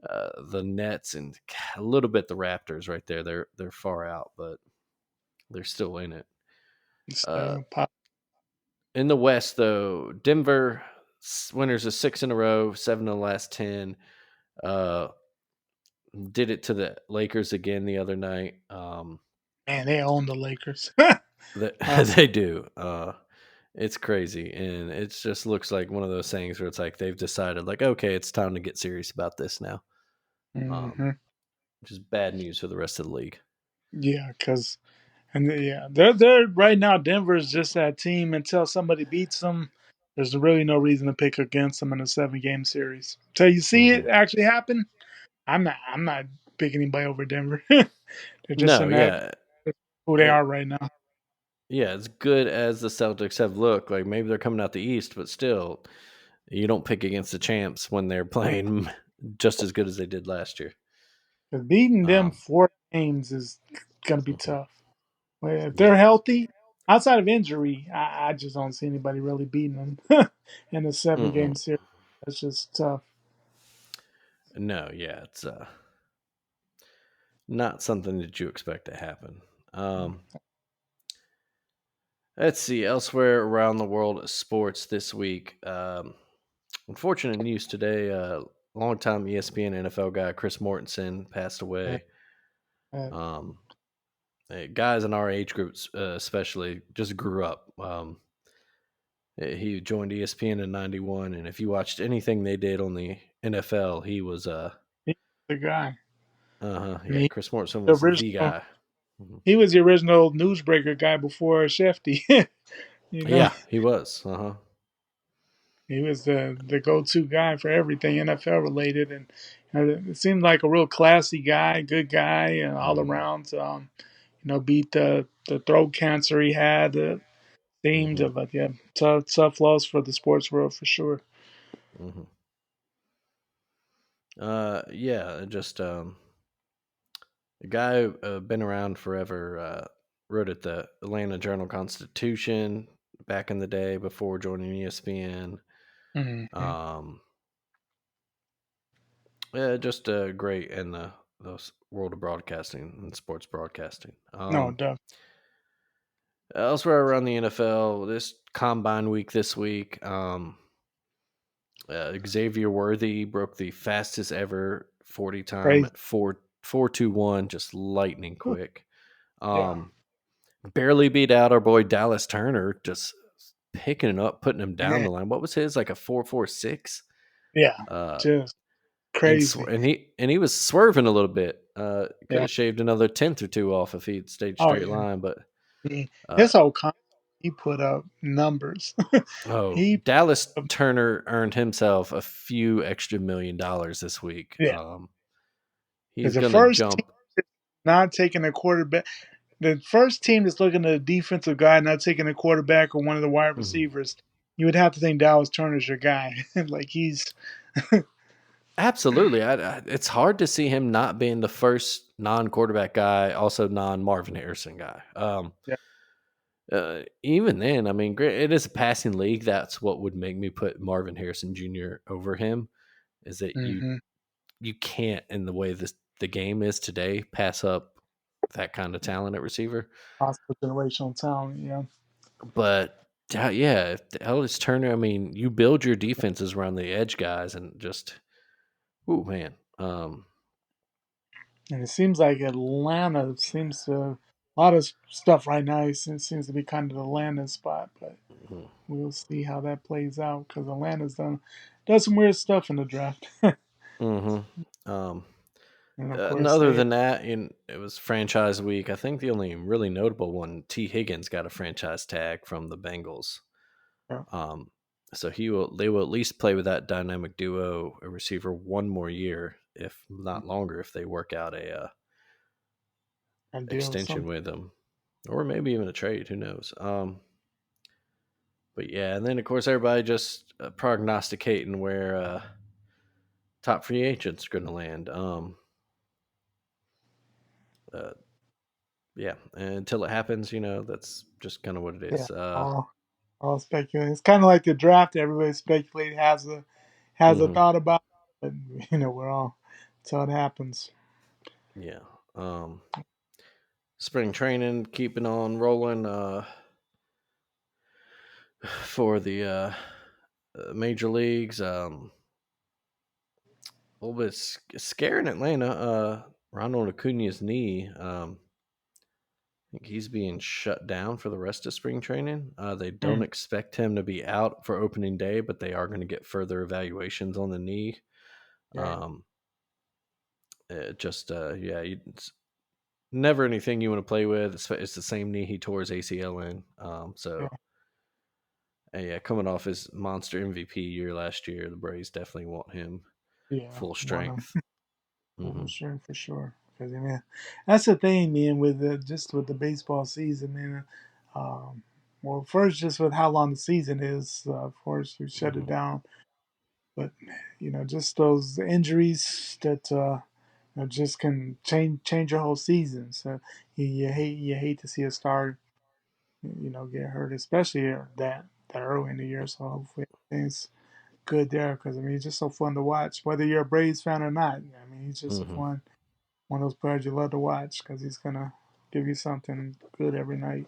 B: the Nets, and a little bit the Raptors right there. They're far out, but they're still in it. Uh,
C: So,
B: in the West, though, Denver winners of 6 in a row, 7 of the last 10. Uh, did it to the Lakers again the other night.
C: man, they own the Lakers.
B: That
C: Awesome.
B: they do. It's crazy, and it just looks like one of those things where it's like they've decided, like, okay, it's time to get serious about this now. Um,
C: Hmm.
B: which is bad news for the rest of the league.
C: Yeah, because yeah, they're right now. Denver's just that team. Until somebody beats them, there's really no reason to pick against them in a 7 game series. Till you see
B: Hmm.
C: it actually happen, I'm not picking anybody over Denver. They're just
B: No,
C: in that
B: yeah,
C: who they
B: it,
C: are right now.
B: yeah. As good as the Celtics have looked, like maybe they're coming out the East, but still, you don't pick against the champs when they're playing just as good as they did last year.
C: 'Cause beating them
B: Um,
C: 4 games is gonna be
B: mhm.
C: tough. Well, if they're
B: Yeah,
C: healthy, outside of injury, I just don't see anybody really beating them in a 7 game
B: mm-mm.
C: series. That's just tough.
B: No, yeah, it's not something that you expect to happen. Um, let's see elsewhere around the world of sports this week. Unfortunate news today. Longtime ESPN NFL guy Chris Mortensen passed
C: Uh,
B: away.
C: uh,
B: Um, guys in our age groups, especially, just grew up. He joined ESPN in '91, and if you watched anything they did on the NFL, he was
C: he's the guy. I
B: yeah,
C: mean,
B: Chris Mortensen
C: the
B: was the
C: original.
B: guy. Mhm.
C: He was the original newsbreaker guy before Shefty. you know,
B: Yeah, he was. Uh-huh.
C: he was the go-to guy for everything NFL related, and it seemed like a real classy guy, good guy, and all
B: Hmm.
C: around. Beat the throat cancer he had. Seemed,
B: Hmm.
C: but yeah, tough loss for the sports world for sure.
B: Hmm. Yeah, just a guy who been around forever. Wrote at the Atlanta Journal Constitution back in the day before joining ESPN.
C: Hmm.
B: Um, yeah, just great in the world of broadcasting and sports broadcasting.
C: No, duh.
B: Elsewhere around the NFL, this combine week this week, Xavier Worthy broke the fastest ever 40 time
C: Crazy.
B: at 4.2.1, just lightning quick.
C: Yeah,
B: Um, Barely beat out our boy Dallas Turner, just picking it up, putting him down
C: man.
B: the line. What was his, like a 4.46?
C: Yeah,
B: Uh,
C: just crazy.
B: and he was swerving a little bit. Could
C: Yeah.
B: have shaved another tenth or two off if he'd stayed
C: Oh
B: straight
C: yeah.
B: line, but
C: I mean,
B: uh,
C: his whole con he put up numbers.
B: oh,
C: he
B: Dallas
C: put up,
B: Turner earned himself a few extra $1 million this week.
C: yeah. Because
B: He's
C: the
B: gonna
C: first team
B: jump.
C: not taking a quarterback, the first team that's looking at a defensive guy not taking a quarterback or one of the wide
B: Mhm.
C: receivers, you would have to think Dallas Turner's your guy. like he's
B: Absolutely, it's hard to see him not being the first non-quarterback guy, also non-Marvin Harrison guy.
C: yeah.
B: Even then, I mean, it is a passing league. That's what would make me put Marvin Harrison Jr. over him. Is that
C: Hmm.
B: you can't, in the way the game is today, pass up that kind of talent at receiver.
C: Possible generational talent. Yeah.
B: But yeah, if the Ellis Turner, I mean, you build your defenses around the edge guys, and just, oh man,
C: And it seems like Atlanta seems to a lot of stuff right now. Seems to be kind of the Atlanta spot, but
B: mhm,
C: we'll see how that plays out because Atlanta's does some weird stuff in the draft,
B: mhm. Um,
C: and of
B: and
C: course
B: other
C: they
B: than that, it was franchise week. I think the only really notable one, T. Higgins got a franchise tag from the Bengals.
C: are,
B: Um, so they will at least play with that dynamic duo, a receiver, one more year, if not longer, if they work out a
C: a deal or
B: extension
C: something.
B: with them, or maybe even a trade. Who knows? But yeah, and then of course everybody just prognosticating where top free agents are going to land. Uh, yeah, and until it happens, that's just kind of what it
C: Yeah,
B: is.
C: all speculating. It's kind of like the draft. Everybody speculating has a
B: Mhm.
C: thought about, it, but we're all until it happens.
B: Yeah. Um, Spring training keeping on rolling for the major leagues. A little bit scaring Atlanta. Ronald Acuna's knee. I think he's being shut down for the rest of spring training. They don't
C: Mm,
B: expect him to be out for opening day, but they are going to get further evaluations on the knee.
C: yeah,
B: Um, it just yeah, never anything you want to play with. It's the same knee he tore his ACL in.
C: Yeah,
B: Yeah, coming off his monster MVP year last year, the Braves definitely want him
C: yeah,
B: full
C: one of
B: strength.
C: for
B: Hmm.
C: sure, for sure. Because I mean, that's the thing, man. With just with the baseball season, man. Well, first, just with how long the season is, of course, you shut it
B: Hmm.
C: down. But just those injuries that just can change your whole season. So you hate to see a star get hurt, especially that early in the year. So hopefully things good there because I mean he's just so fun to watch, whether you're a Braves fan or not. I mean he's just a
B: Hmm.
C: fun one of those players you love to watch because he's gonna give you something good every night.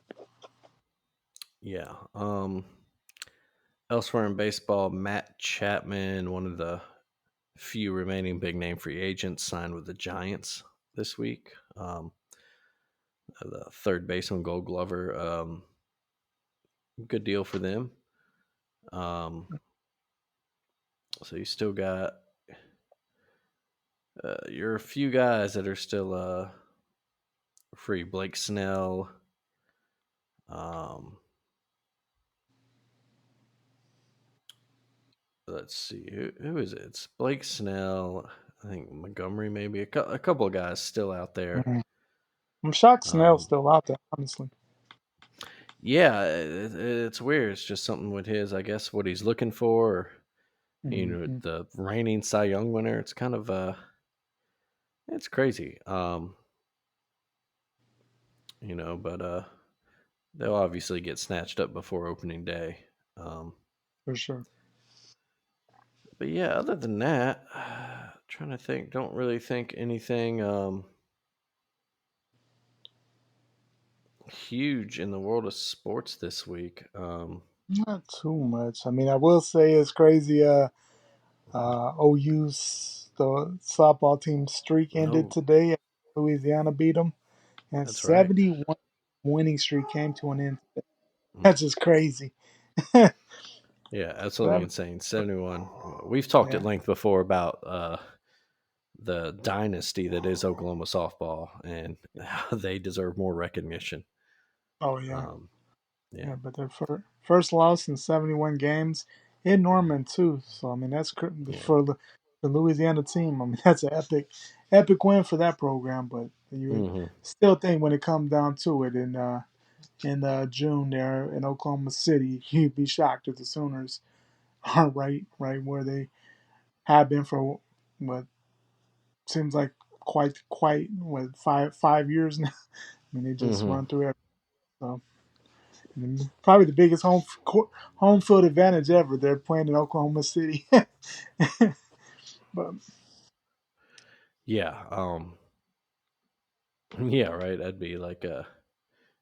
B: Yeah. Elsewhere in baseball, Matt Chapman, one of the few remaining big name free agents, signed with the Giants this week. The third baseman, Gold Glover. Good deal for them. Um, so you still got you're a few guys that are still free. Blake Snell. Um, let's see who is it? It's Blake Snell. I think Montgomery, maybe a couple of guys still out there.
C: Mhm. I'm shocked Snell's
B: Um,
C: still out there, honestly.
B: yeah, it's weird. It's just something with his, I guess, what he's looking for. Or,
C: Hmm.
B: the reigning Cy Young winner. It's kind of it's crazy. But they'll obviously get snatched up before opening day. Um,
C: For sure.
B: but yeah, other than that, trying to think. Don't really think anything huge in the world of sports this week.
C: Not too much. I mean, I will say it's crazy. OU's the softball team streak ended
B: No,
C: today. Louisiana beat them, and
B: that's right.
C: 71 winning streak came to an end.
B: Mm.
C: That's just crazy.
B: Yeah, absolutely
C: Seven,
B: insane. 71. We've talked at
C: yeah.
B: length before about the dynasty that is Oklahoma softball, and how they deserve more recognition.
C: Oh yeah,
B: Um, yeah.
C: yeah. But their first loss in 71 games in
B: Mhm.
C: Norman too. So I mean, that's
B: Yeah.
C: for the Louisiana team. I mean, that's an epic win for that program. But you would
B: Hmm.
C: still think when it comes down to it in June there in Oklahoma City, you'd be shocked if the Sooners are right where they have been for what seems like quite what 5 years now. I mean, they just
B: Hmm.
C: run through it. So, probably the biggest home field advantage ever. They're playing in Oklahoma City, but
B: Yeah. Yeah. Right. That'd be like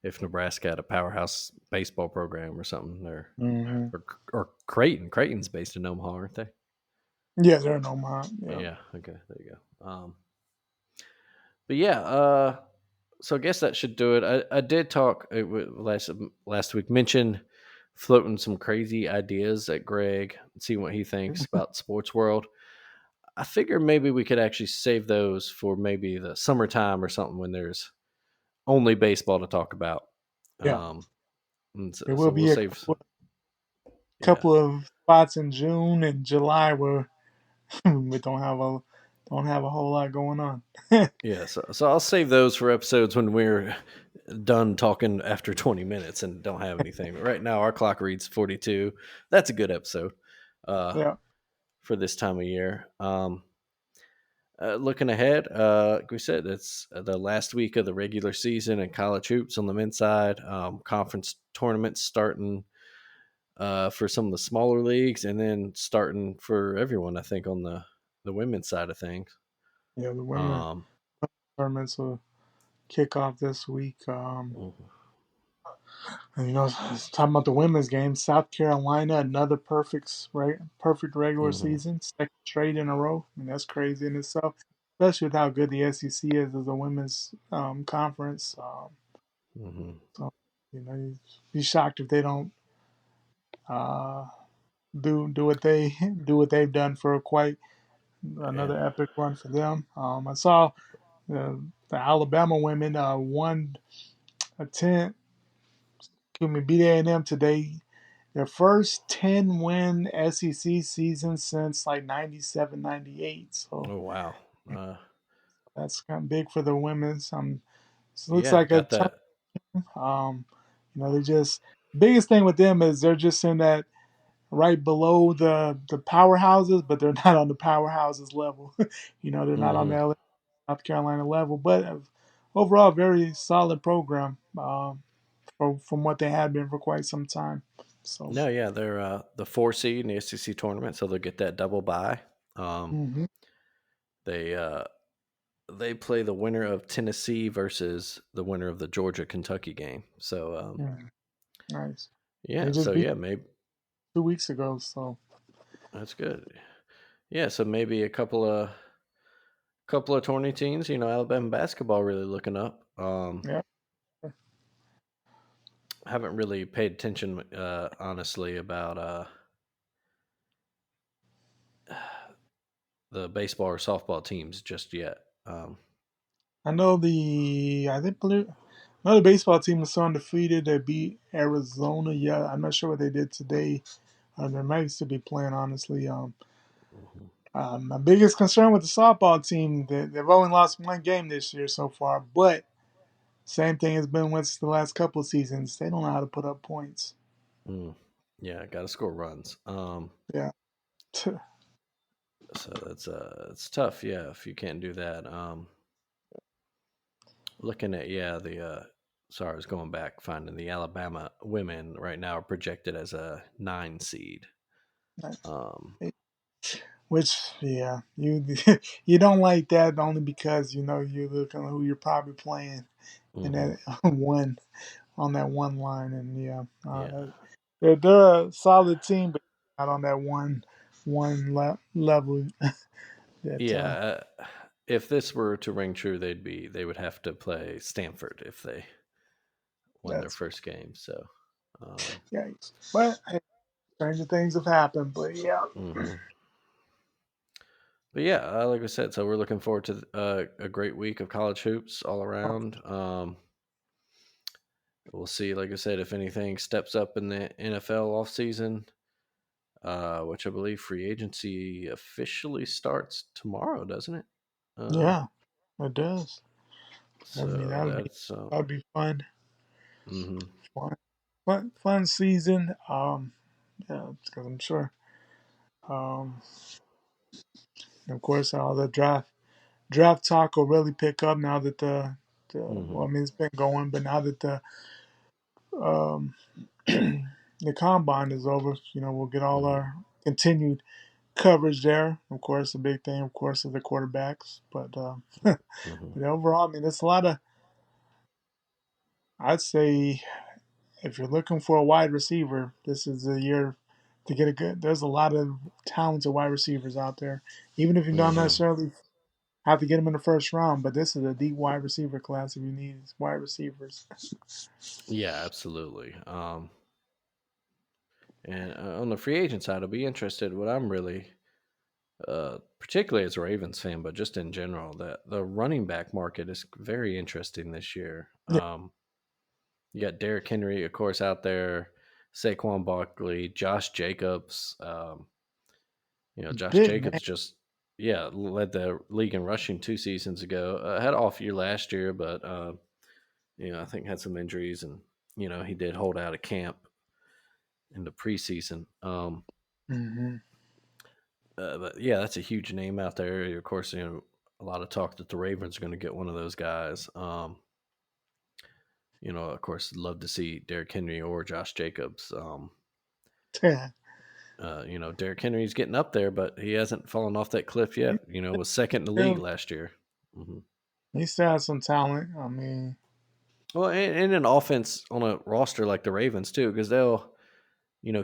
B: if Nebraska had a powerhouse baseball program or something,
C: mhm.
B: or Creighton. Creighton's based in Omaha, aren't they?
C: Yeah, they're in Omaha. Yeah,
B: Yeah. Okay. There you go. But yeah. So I guess that should do it. I did talk last week. Mentioned floating some crazy ideas at Greg, see what he thinks about the sports world. I figure maybe we could actually save those for maybe the summertime or something when there's only baseball to talk about.
C: yeah.
B: Um, and so,
C: There will
B: so we'll
C: be a
B: save. Yeah,
C: couple of spots in June and July where we don't have a whole lot going on.
B: yeah. So I'll save those for episodes when we're done talking after 20 minutes and don't have anything. But right now, our clock reads 42. That's a good episode uh,
C: Yeah,
B: for this time of year. Looking ahead, like we said, it's the last week of the regular season and college hoops on the men's side. Conference tournaments starting for some of the smaller leagues, and then starting for everyone. I think on the women's side of things.
C: yeah. The women
B: Um,
C: tournaments will kick off this week. And, talking about the women's game, South Carolina, another perfect regular
B: mm-hmm,
C: season, second straight in a row. I mean, that's crazy in itself, especially with how good the SEC is as a women's conference.
B: mm-hmm,
C: So, you'd be shocked if they don't uh, do what they do what they've done for quite
B: yeah,
C: another epic run for them. I saw the Alabama women won a 10, excuse me, beat A&M today. Their first 10-win SEC season since like 97, 98. So
B: Oh wow. Uh,
C: that's kind of big for the women's. So it looks
B: yeah,
C: like a
B: got
C: turn.
B: that.
C: Um, they just biggest thing with them is they're just in that right below the powerhouses, but they're not on the powerhouses level. They're not on the
B: Hmm.
C: LA, South Carolina level, but overall, very solid program from what they had been for quite some time. So,
B: No, yeah, they're the 4 seed in the SEC tournament, so they'll get that double bye. Um,
C: hmm
B: they they play the winner of Tennessee versus the winner of the Georgia Kentucky game. So
C: yeah, nice. They
B: yeah,
C: just
B: so
C: beat
B: yeah, maybe
C: 2 weeks ago, so
B: that's good. Yeah, so maybe a couple of tourney teams. Alabama basketball really looking up.
C: yeah.
B: Haven't really paid attention, honestly, about the baseball or softball teams just yet.
C: I know the baseball team is still undefeated. They beat Arizona. Yeah, I'm not sure what they did today. They might still be playing, honestly.
B: Mhm.
C: My biggest concern with the softball team, they've only lost one game this year so far, but same thing has been with the last couple of seasons. They don't know how to put up points.
B: Mm. Yeah, got to score runs.
C: Yeah.
B: So it's tough. Yeah, if you can't do that. Looking at the sorry, I was going back finding the Alabama women right now are projected as a 9 seed. Um,
C: Which, yeah, you you don't like that only because you look at who you're probably playing in
B: hmm
C: that one on that one line, and yeah,
B: Yeah,
C: they're a solid team, but not on that level that.
B: yeah. If this were to ring true, they would have to play Stanford if they won their
C: That's
B: first game. So, um,
C: yeah, but hey, stranger things have happened. But yeah,
B: mhm. But yeah, like I said, so we're looking forward to a great week of college hoops all around. We'll see, like I said, if anything steps up in the NFL offseason, which I believe free agency officially starts tomorrow, doesn't it? Um,
C: yeah, it does. I mean,
B: so that's
C: that'd be fun,
B: mhm,
C: fun, fun season. Yeah, because I'm sure. Um, of course, all the draft talk will really pick up now that well,
B: mhm,
C: I mean, it's been going, but now that um, the combine is over, we'll get all
B: mhm,
C: our continued coverage there. Of course, the big thing, of course, is the quarterbacks. But
B: mhm.
C: but overall, I mean, it's a lot of. I'd say if you're looking for a wide receiver, this is the year to get a good. There's a lot of talented wide receivers out there, even if you don't
B: Mhm.
C: necessarily have to get them in the first round. But this is a deep wide receiver class if you need wide receivers.
B: Yeah, absolutely. And on the free agent side, I'll be interested. What I'm really, particularly as a Ravens fan, but just in general, that the running back market is very interesting this year.
C: Yeah,
B: You got Derrick Henry, of course, out there, Saquon Barkley, Josh Jacobs. Josh
C: big man.
B: Jacobs just led the league in rushing 2 seasons ago. Had an off year last year, but I think had some injuries, and he did hold out of camp in the preseason.
C: hmm
B: But yeah, that's a huge name out there. Of course, a lot of talk that the Ravens are going to get one of those guys. Of course, love to see Derrick Henry or Josh Jacobs.
C: Yeah,
B: Derrick Henry's getting up there, but he hasn't fallen off that cliff
C: he
B: yet. Was second in the league
C: still,
B: last year. hmm
C: he still has some talent. I mean,
B: Well, and an offense on a roster like the Ravens too, because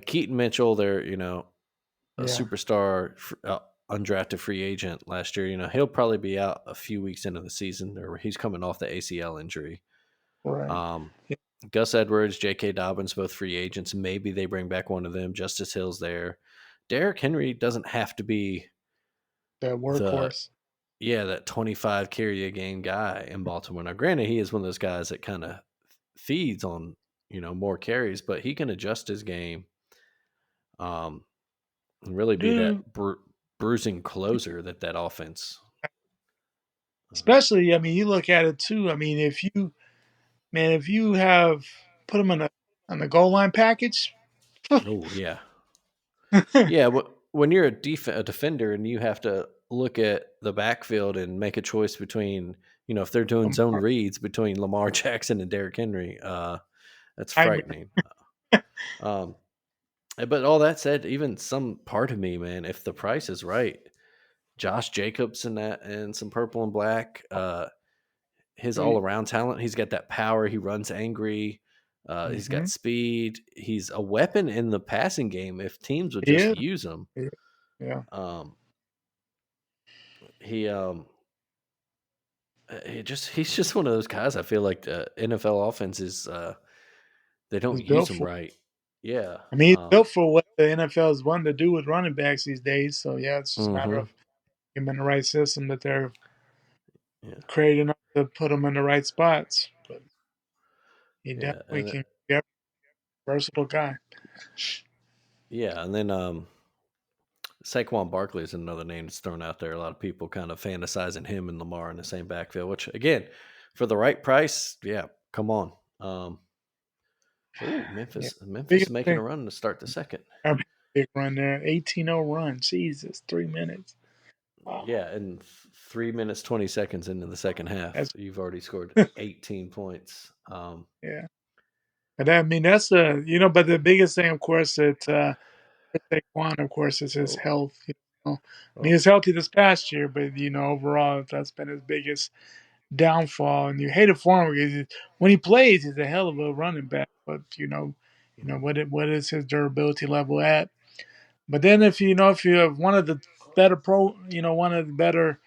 B: Keaton Mitchell, they're a
C: yeah,
B: superstar, undrafted free agent last year. He'll probably be out a few weeks into the season, or he's coming off the ACL injury.
C: right.
B: Um, Gus Edwards, J.K. Dobbins, both free agents. Maybe they bring back one of them. Justice Hill's there. Derrick Henry doesn't have to be
C: The
B: the
C: workhorse.
B: yeah, that 25 carry a game guy in Baltimore. Now, granted, he is one of those guys that kind of feeds on more carries, but he can adjust his game, um, and really be
C: Dude,
B: that bruising closer that offense. Uh,
C: especially, I mean, you look at it too. I mean, if you, man, if you have put him on the goal line package,
B: oh yeah, yeah. When you're a defender and you have to look at the backfield and make a choice between, if they're doing zone
C: Lamar,
B: reads between Lamar Jackson and Derrick Henry, that's
C: nightmare.
B: frightening. Um, but all that said, even some part of me, man, if the price is right, Josh Jacobs in that and some purple and black, his all around talent. He's got that power. He runs angry. He's got
C: Mm-hmm.
B: speed. He's a weapon in the passing game if teams would just
C: Yeah,
B: use him.
C: yeah,
B: Um, he he's just one of those guys. I feel like the NFL offense is they don't
C: he's
B: use
C: built
B: him
C: for.
B: right. Yeah.
C: I mean, he's built for what the NFL is wanting to do with running backs these days. So yeah, it's just a matter
B: Hmm.
C: of him in the right system that they're
B: Yeah.
C: creating up to put him in the right spots. But he
B: Yeah.
C: definitely can be a versatile guy.
B: And then Saquon Barkley is another name that's thrown out there. A lot of people kind of fantasizing him and Lamar in the same backfield, which again, for the right price, yeah, come on. Oh,
C: Yeah,
B: Memphis is
C: biggest
B: making
C: thing.
B: a run to start the second.
C: I mean, big run there, 18-0 run. Jesus, 3 minutes. Wow,
B: Yeah, and 3 minutes 20 seconds into the second half,
C: that's
B: you've already scored 18 points.
C: yeah. But I mean, that's the But the biggest thing, of course, that for Saquon, of course, is his
B: Oh,
C: health. I mean, he
B: oh,
C: was healthy this past year, but overall, that's been his biggest downfall. And you hate it for him because when he plays, he's a hell of a running back. But what is his durability level at? But then if you have one of the better one of the better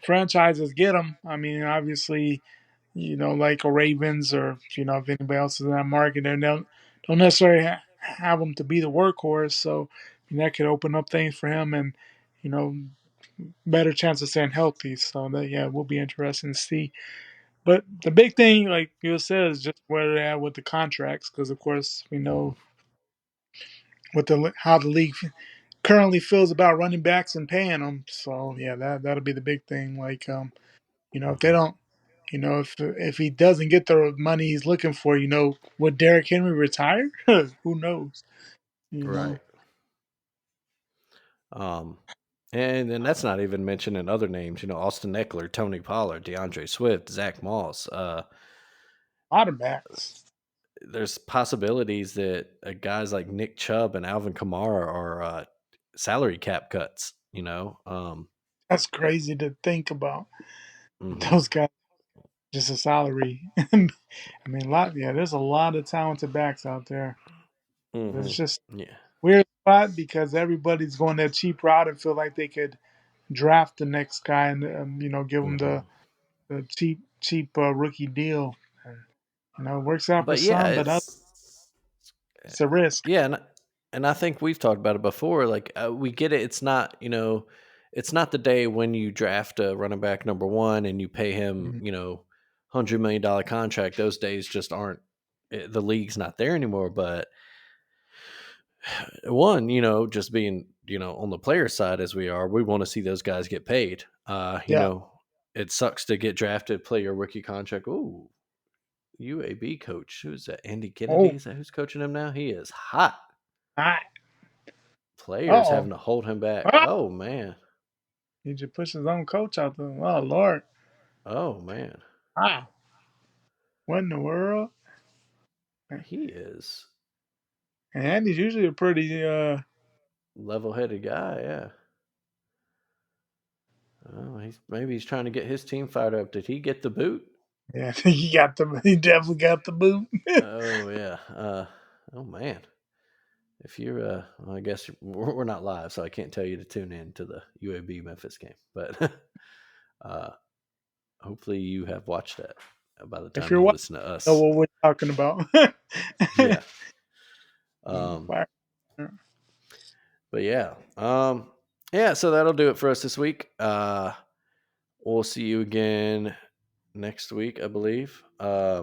C: franchises get him. I mean, obviously, like a Ravens or if anybody else is in that market, they don't necessarily have him to be the workhorse. So that could open up things for him, and you know, better chance of staying healthy. So that yeah, it will be interesting to see. But the big thing, like you said, is just where they're at with the contracts, because of course we know what the how the league currently feels about running backs and paying them. So yeah, that'll be the big thing. Like if they
B: hmm,
C: don't, if he doesn't get the money he's looking for, would Derrick Henry retire? Who knows? You know,
B: right. Um, and then that's not even mentioning other names. Austin Eckler, Tony Pollard, DeAndre Swift, Zach Moss.
C: a lot of backs.
B: There's possibilities that guys like Nick Chubb and Alvin Kamara are salary cap cuts.
C: That's crazy to think about.
B: Hmm.
C: Those guys just a salary. I mean, a lot. Yeah, there's a lot of talented backs out there.
B: Hmm.
C: It's just
B: Yeah.
C: weird spot because everybody's going that cheap route and feel like they could draft the next guy and give them
B: Hmm.
C: the cheap rookie deal. And, it works out for
B: But yeah,
C: some, but others, it's a risk.
B: yeah, and I think we've talked about it before. Like we get it. It's not the day when you draft a running back number one and you pay him,
C: Mhm.
B: $100 million contract. Those days just aren't. The league's not there anymore. But one, just being, on the player side as we are, we want to see those guys get paid.
C: Yeah.
B: It sucks to get drafted, play your rookie contract. Ooh, UAB coach. Who's that? Andy Kennedy?
C: Oh,
B: Is that who's coaching him now? He is hot.
C: I.
B: Players
C: Oh.
B: having to hold him back.
C: Ah!
B: Oh man.
C: He just pushed his own coach out there. Oh Lord.
B: Oh man.
C: Ah. What in the world?
B: He is
C: And Andy's usually a pretty
B: level-headed guy. Yeah. Oh, he's trying to get his team fired up. Did he get the boot?
C: yeah, he definitely got the boot.
B: Oh yeah. Oh man. If you're, well, I guess we're not live, so I can't tell you to tune in to the UAB Memphis game. But uh, hopefully you have watched that by the
C: If
B: time
C: you're
B: you
C: watching,
B: listen to
C: you know
B: us.
C: what we're talking about.
B: Yeah. Um,
C: Fire.
B: but yeah. Yeah. So that'll do it for us this week. we'll see you again next week, I believe. I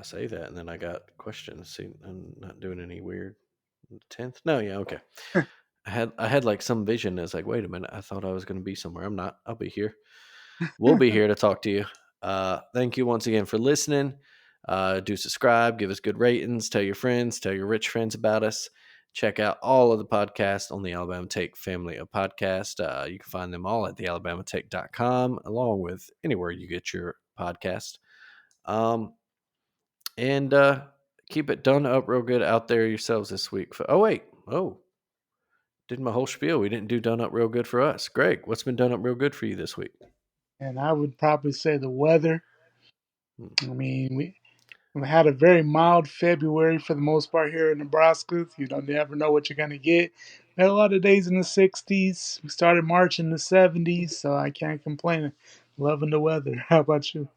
B: say that, and then I got questions. See, I'm not doing any weird 10th. No, yeah, okay. I had like some vision. It's like, wait a minute, I thought I was going to be somewhere. I'm not. I'll be here. We'll be here to talk to you. Thank you once again for listening. Do subscribe, give us good ratings, tell your friends, tell your rich friends about us. Check out all of the podcasts on the Alabama Take family of podcasts. You can find them all at thealabamatake.com, along with anywhere you get your podcast. And keep it done up real good out there yourselves this week. Oh, wait. Oh, did my whole spiel. We didn't do done up real good for us. Greg, what's been done up real good for you this week?
C: And I would probably say the weather.
B: Hmm.
C: I mean, we had a very mild February for the most part here in Nebraska. You don't never know what you're going to get. We had a lot of days in the 60s. We started March in the 70s, so I can't complain. Loving the weather. How about you?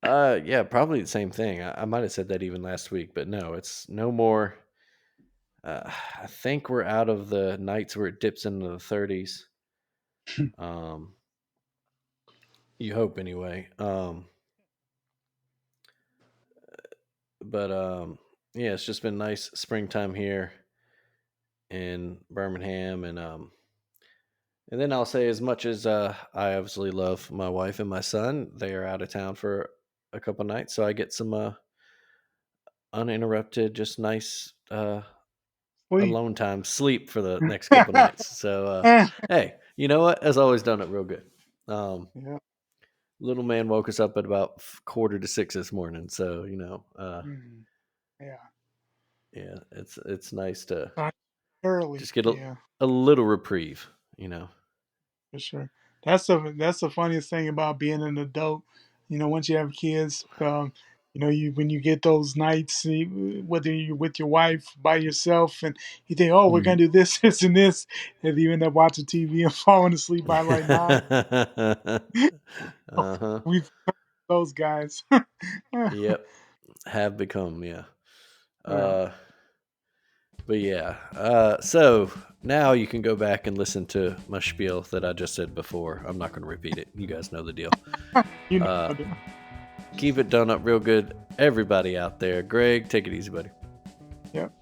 B: Yeah, probably the same thing. I might have said that even last week, but no, it's no more. I think we're out of the nights where it dips into the 30s. Um, you hope anyway. But yeah, it's just been nice springtime here in Birmingham, and then I'll say, as much as I obviously love my wife and my son, they are out of town for a couple nights, so I get some uninterrupted, just nice
C: Sleep.
B: alone time, sleep for the next couple nights. So hey, you know what? As always, done it real good. Um,
C: Yeah.
B: Little man woke us up at about 5:45 this morning, so
C: Mhm. Yeah.
B: yeah, it's nice to
C: Not early.
B: just get
C: Yeah.
B: a little reprieve. You know.
C: For sure. That's the funniest thing about being an adult. Once you have kids, you when you get those nights, whether you're with your wife, by yourself, and you think, oh, we're
B: Mhm.
C: gonna do this, this, and this, and you end up watching TV and falling asleep by like 9.
B: Uh-huh.
C: We've those guys.
B: Yep. Have become, yeah.
C: Yeah.
B: Uh but yeah. So now you can go back and listen to my spiel that I just said before. I'm not gonna repeat it. You guys know the deal.
C: You
B: Uh
C: know.
B: Keep it done up real good, everybody out there. Greg, take it easy, buddy.
C: Yep.